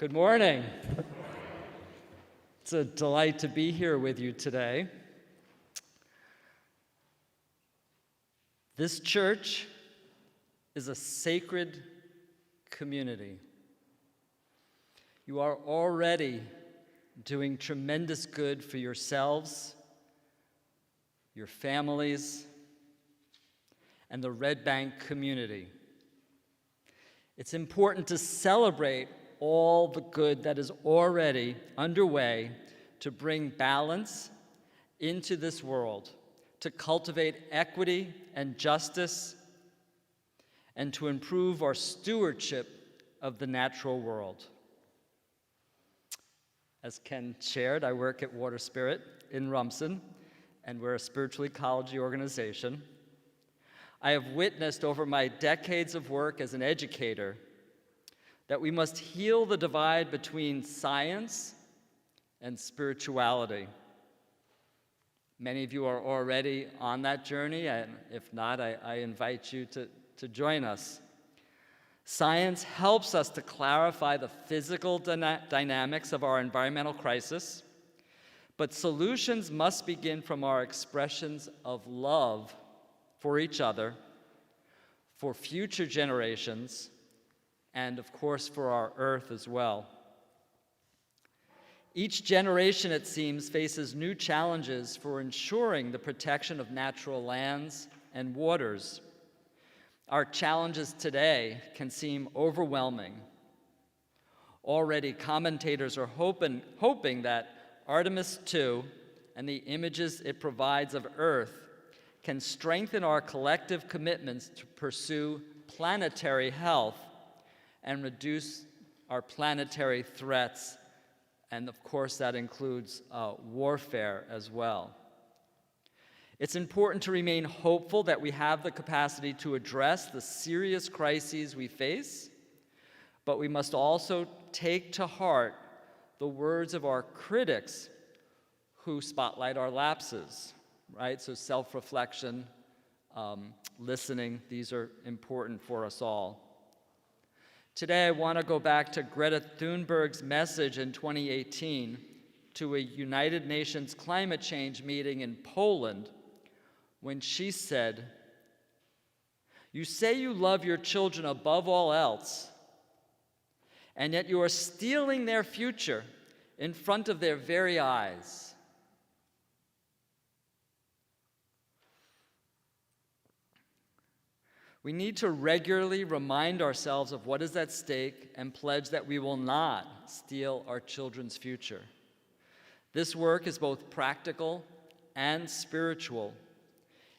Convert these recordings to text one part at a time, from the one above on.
Good morning. It's a delight to be here with you today. This church is a sacred community. You are already doing tremendous good for yourselves, your families, and the Red Bank community. It's important to celebrate all the good that is already underway to bring balance into this world, to cultivate equity and justice, and to improve our stewardship of the natural world. As Ken shared, I work at Water Spirit in Rumson, and we're a spiritual ecology organization. I have witnessed over my decades of work as an educator that we must heal the divide between science and spirituality. Many of you are already on that journey, and if not, I invite you to join us. Science helps us to clarify the physical dynamics of our environmental crisis, but solutions must begin from our expressions of love for each other, for future generations, and of course for our earth as well. Each generation, it seems, faces new challenges for ensuring the protection of natural lands and waters. Our challenges today can seem overwhelming. Already, commentators are hoping that Artemis II and the images it provides of Earth can strengthen our collective commitments to pursue planetary health and reduce our planetary threats, and of course that includes warfare as well. It's important to remain hopeful that we have the capacity to address the serious crises we face, but we must also take to heart the words of our critics who spotlight our lapses, right? So self-reflection, listening, these are important for us all. Today, I want to go back to Greta Thunberg's message in 2018 to a United Nations climate change meeting in Poland when she said, "You say you love your children above all else, and yet you are stealing their future in front of their very eyes." We need to regularly remind ourselves of what is at stake and pledge that we will not steal our children's future. This work is both practical and spiritual.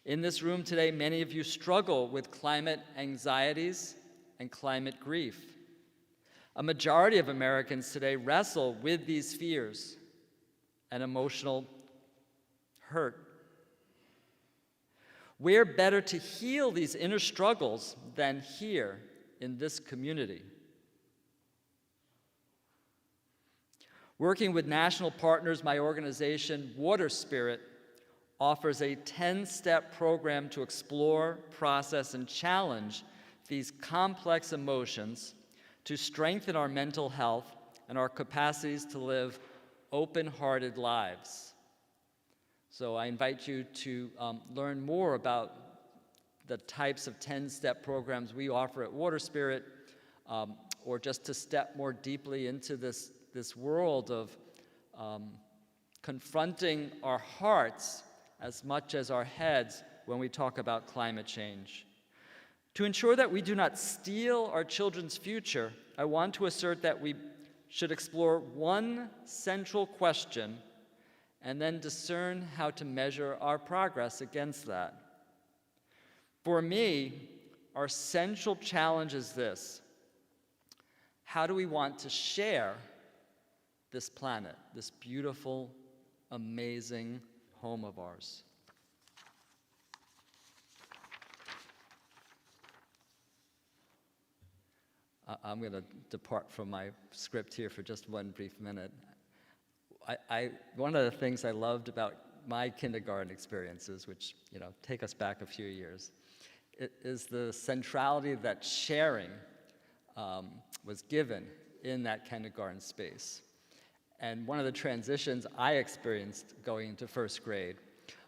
In this room today, many of you struggle with climate anxieties and climate grief. A majority of Americans today wrestle with these fears and emotional hurt. Where better to heal these inner struggles than here in this community? Working with national partners, my organization, Water Spirit, offers a 10-step program to explore, process, and challenge these complex emotions to strengthen our mental health and our capacities to live open-hearted lives. So I invite you to learn more about the types of 10-step programs we offer at Water Spirit, or just to step more deeply into this world of confronting our hearts as much as our heads when we talk about climate change. To ensure that we do not steal our children's future, I want to assert that we should explore one central question and then discern how to measure our progress against that. For me, our central challenge is this: how do we want to share this planet, this beautiful, amazing home of ours? I'm going to depart from my script here for just one brief minute. One of the things I loved about my kindergarten experiences, which take us back a few years, is the centrality that sharing was given in that kindergarten space. And one of the transitions I experienced going into first grade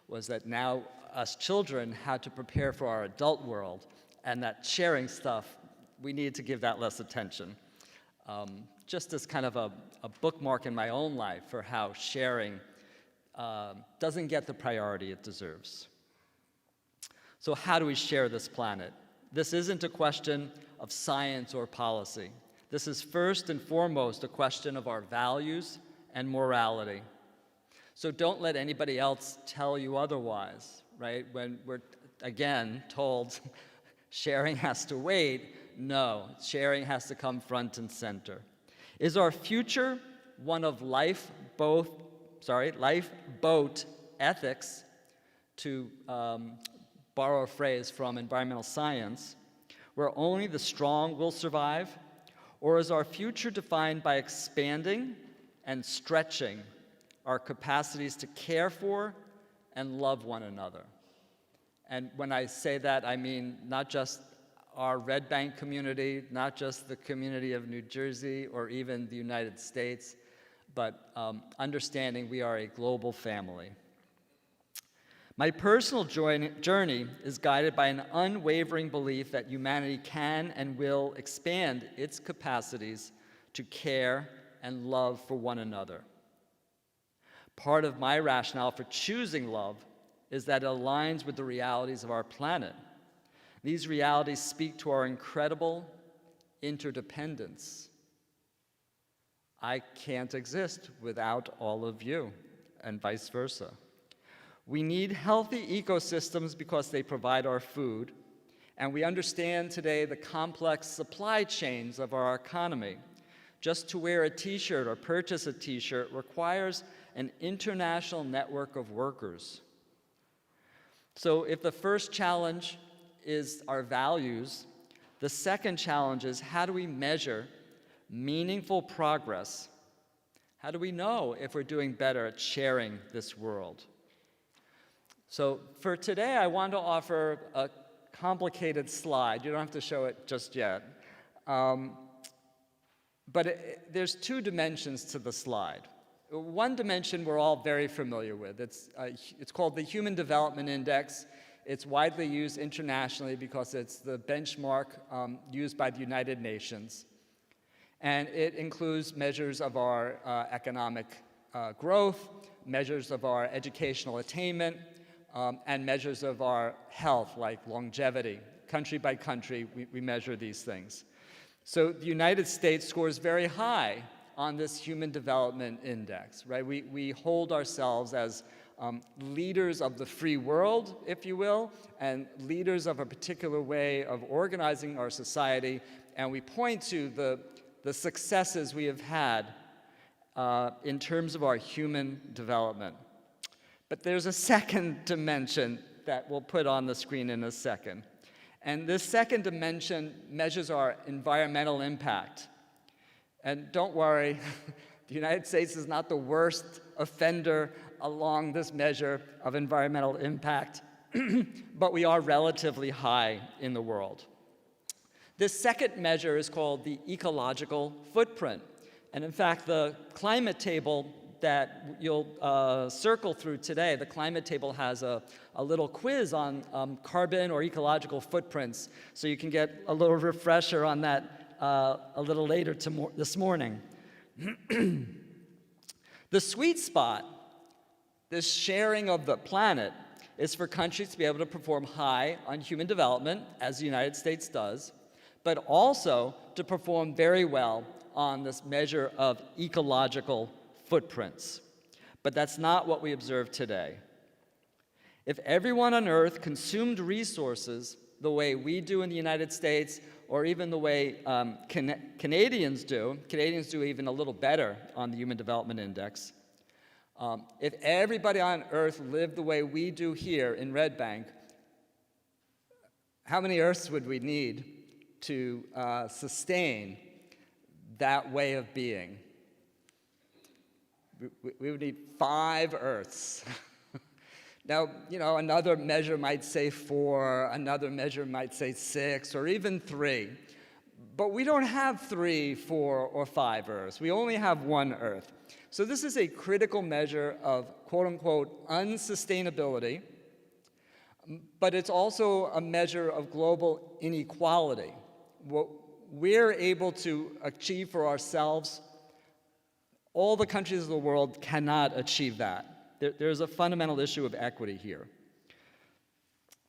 was that now us children had to prepare for our adult world, and that sharing stuff, we needed to give that less attention. Just as kind of a bookmark in my own life for how sharing doesn't get the priority it deserves. So how do we share this planet? This isn't a question of science or policy. This is first and foremost a question of our values and morality. So don't let anybody else tell you otherwise, right? When we're, again, told sharing has to wait, no, sharing has to come front and center. Is our future one of lifeboat ethics, to borrow a phrase from environmental science, where only the strong will survive? Or is our future defined by expanding and stretching our capacities to care for and love one another? And when I say that, I mean not just our Red Bank community, not just the community of New Jersey or even the United States, but understanding we are a global family. My personal journey is guided by an unwavering belief that humanity can and will expand its capacities to care and love for one another. Part of my rationale for choosing love is that it aligns with the realities of our planet. These realities speak to our incredible interdependence. I can't exist without all of you, and vice versa. We need healthy ecosystems because they provide our food, and we understand today the complex supply chains of our economy. Just to wear a t-shirt or purchase a t-shirt requires an international network of workers. So if the first challenge is our values, the second challenge is how do we measure meaningful progress? How do we know if we're doing better at sharing this world? So for today, I want to offer a complicated slide. You don't have to show it just yet. There's two dimensions to the slide. One dimension we're all very familiar with. It's called the Human Development Index. It's widely used internationally because it's the benchmark used by the United Nations. And it includes measures of our economic growth, measures of our educational attainment, and measures of our health, like longevity. Country by country, we measure these things. So the United States scores very high on this Human Development Index, right? We hold ourselves as leaders of the free world, if you will, and leaders of a particular way of organizing our society, and we point to the successes we have had in terms of our human development. But there's a second dimension that we'll put on the screen in a second. And this second dimension measures our environmental impact. And don't worry, the United States is not the worst offender along this measure of environmental impact, but we are relatively high in the world. This second measure is called the ecological footprint. And in fact, the climate table that you'll circle through today, the climate table has a little quiz on carbon or ecological footprints, so you can get a little refresher on that a little later this morning. The sweet spot, this sharing of the planet, is for countries to be able to perform high on human development, as the United States does, but also to perform very well on this measure of ecological footprints. But that's not what we observe today. If everyone on Earth consumed resources the way we do in the United States, or even the way Canadians do even a little better on the Human Development Index, if everybody on Earth lived the way we do here in Red Bank, how many Earths would we need to sustain that way of being? We would need 5 Earths. Now, another measure might say 4, another measure might say 6, or even 3. But we don't have 3, 4, or 5 Earths. We only have one Earth. So this is a critical measure of quote-unquote unsustainability, but it's also a measure of global inequality. What we're able to achieve for ourselves, all the countries of the world cannot achieve that. There's a fundamental issue of equity here.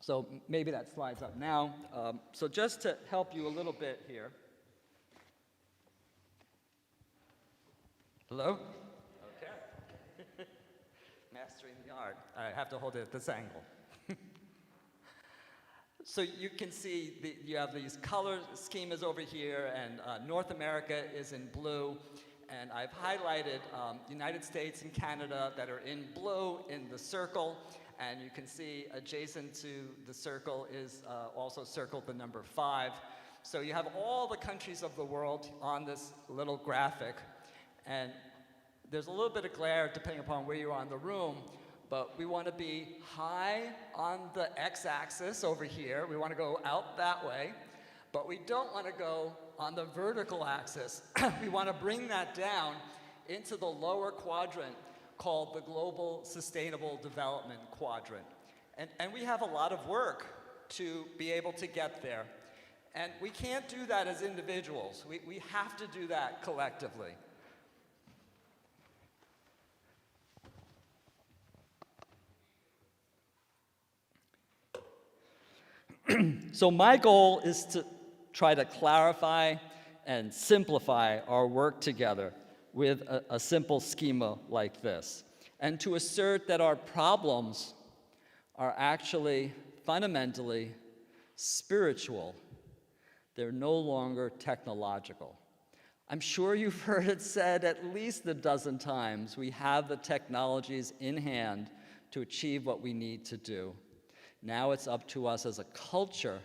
So maybe that slide's up now. So just to help you a little bit here. Hello? Okay. Mastering the art. I have to hold it at this angle. So you can see you have these color schemas over here, and North America is in blue. And I've highlighted United States and Canada that are in blue in the circle. And you can see adjacent to the circle is also circled the number 5. So you have all the countries of the world on this little graphic. And there's a little bit of glare depending upon where you are in the room. But we want to be high on the x-axis over here. We want to go out that way. But we don't want to go on the vertical axis. We want to bring that down into the lower quadrant called the Global Sustainable Development Quadrant. And we have a lot of work to be able to get there. And we can't do that as individuals. We have to do that collectively. So my goal is to try to clarify and simplify our work together with a simple schema like this, and to assert that our problems are actually fundamentally spiritual. They're no longer technological. I'm sure you've heard it said at least a dozen times, we have the technologies in hand to achieve what we need to do. Now it's up to us as a culture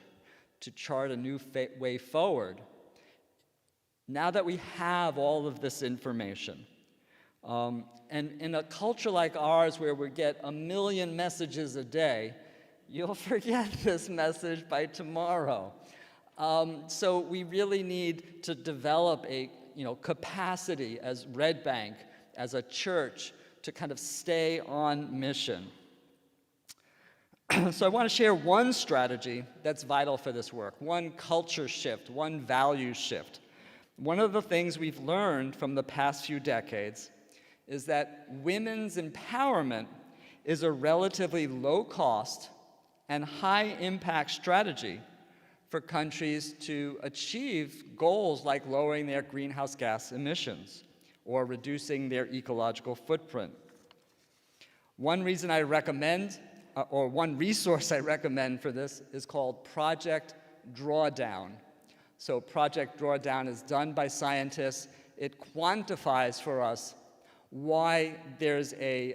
to chart a new way forward. Now that we have all of this information, and in a culture like ours where we get 1 million messages a day, you'll forget this message by tomorrow. So we really need to develop a capacity as Red Bank, as a church, to kind of stay on mission. So I want to share one strategy that's vital for this work, one culture shift, one value shift. One of the things we've learned from the past few decades is that women's empowerment is a relatively low-cost and high-impact strategy for countries to achieve goals like lowering their greenhouse gas emissions or reducing their ecological footprint. One reason I recommend or one resource I recommend for this is called Project Drawdown. So Project Drawdown is done by scientists. It quantifies for us why there's a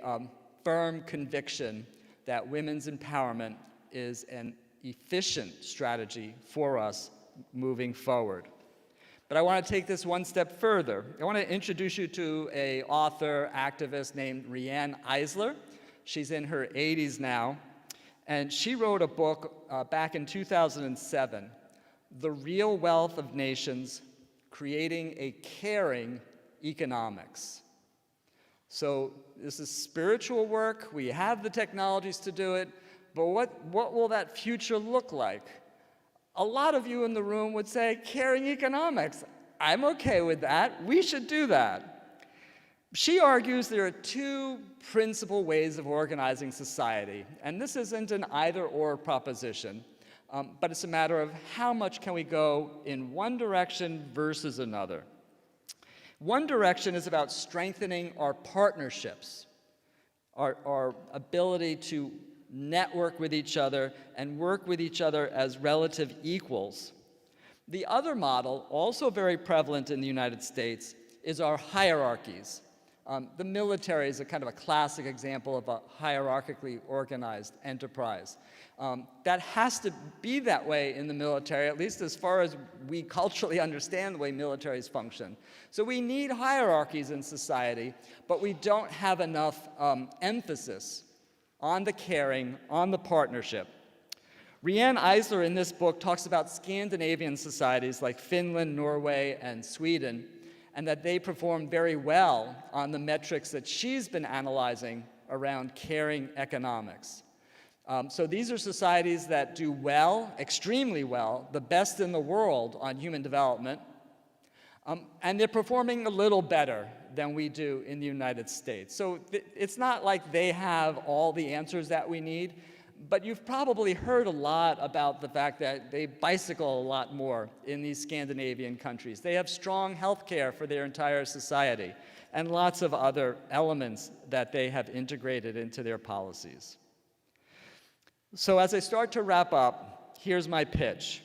firm conviction that women's empowerment is an efficient strategy for us moving forward. But I want to take this one step further. I want to introduce you to an author, activist named Riane Eisler. She's in her 80s now, and she wrote a book back in 2007, The Real Wealth of Nations, Creating a Caring Economics. So this is spiritual work. We have the technologies to do it, but what will that future look like? A lot of you in the room would say, caring economics. I'm okay with that. We should do that. She argues there are 2 principal ways of organizing society, and this isn't an either-or proposition, but it's a matter of how much can we go in one direction versus another. One direction is about strengthening our partnerships, our ability to network with each other and work with each other as relative equals. The other model, also very prevalent in the United States, is our hierarchies. The military is a kind of a classic example of a hierarchically organized enterprise. That has to be that way in the military, at least as far as we culturally understand the way militaries function. So we need hierarchies in society, but we don't have enough emphasis on the caring, on the partnership. Rianne Eisler in this book talks about Scandinavian societies like Finland, Norway, and Sweden, and that they perform very well on the metrics that she's been analyzing around caring economics. So these are societies that do well, extremely well, the best in the world on human development, and they're performing a little better than we do in the United States. So it's not like they have all the answers that we need, but you've probably heard a lot about the fact that they bicycle a lot more in these Scandinavian countries. They have strong health care for their entire society, and lots of other elements that they have integrated into their policies. So as I start to wrap up, here's my pitch.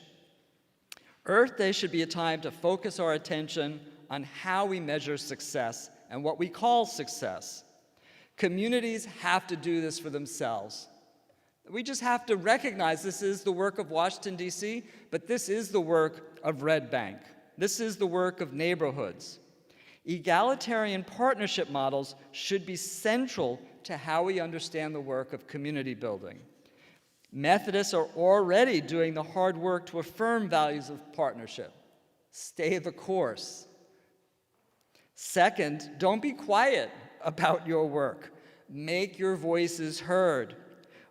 Earth Day should be a time to focus our attention on how we measure success and what we call success. Communities have to do this for themselves. We just have to recognize this is the work of Washington, D.C., but this is the work of Red Bank. This is the work of neighborhoods. Egalitarian partnership models should be central to how we understand the work of community building. Methodists are already doing the hard work to affirm values of partnership. Stay the course. Second, don't be quiet about your work. Make your voices heard.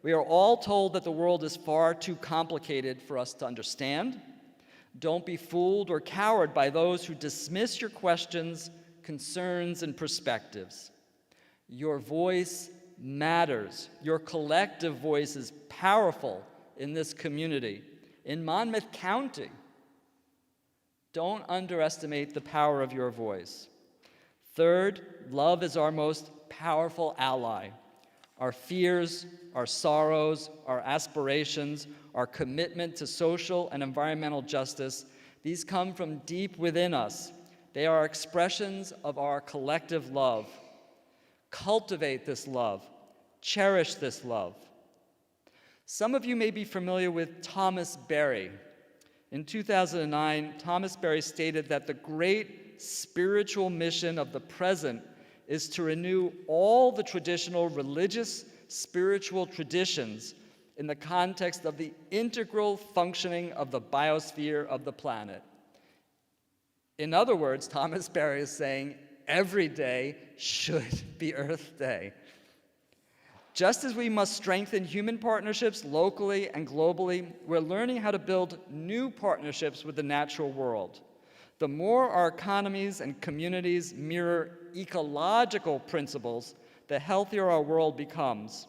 We are all told that the world is far too complicated for us to understand. Don't be fooled or cowed by those who dismiss your questions, concerns, and perspectives. Your voice matters. Your collective voice is powerful in this community, in Monmouth County. Don't underestimate the power of your voice. Third, love is our most powerful ally. Our fears, our sorrows, our aspirations, our commitment to social and environmental justice, these come from deep within us. They are expressions of our collective love. Cultivate this love. Cherish this love. Some of you may be familiar with Thomas Berry. In 2009, Thomas Berry stated that the great spiritual mission of the present is to renew all the traditional religious, spiritual traditions in the context of the integral functioning of the biosphere of the planet. In other words, Thomas Berry is saying every day should be Earth Day. Just as we must strengthen human partnerships locally and globally, we're learning how to build new partnerships with the natural world. The more our economies and communities mirror ecological principles, the healthier our world becomes.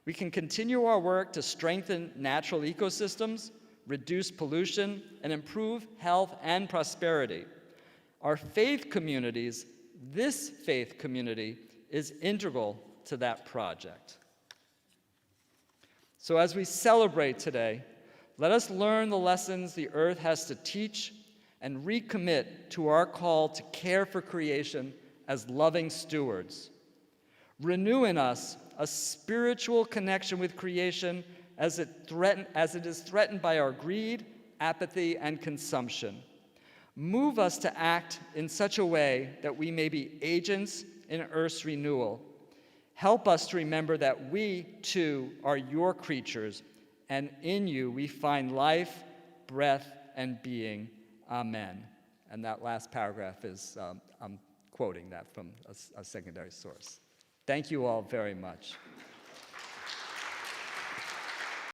We can continue our work to strengthen natural ecosystems, reduce pollution, and improve health and prosperity. Our faith communities, this faith community, is integral to that project. So as we celebrate today, let us learn the lessons the earth has to teach and recommit to our call to care for creation as loving stewards. Renew in us a spiritual connection with creation as it is threatened by our greed, apathy, and consumption. Move us to act in such a way that we may be agents in Earth's renewal. Help us to remember that we, too, are your creatures, and in you we find life, breath, and being. Amen. And that last paragraph is, I'm quoting that from a secondary source. Thank you all very much.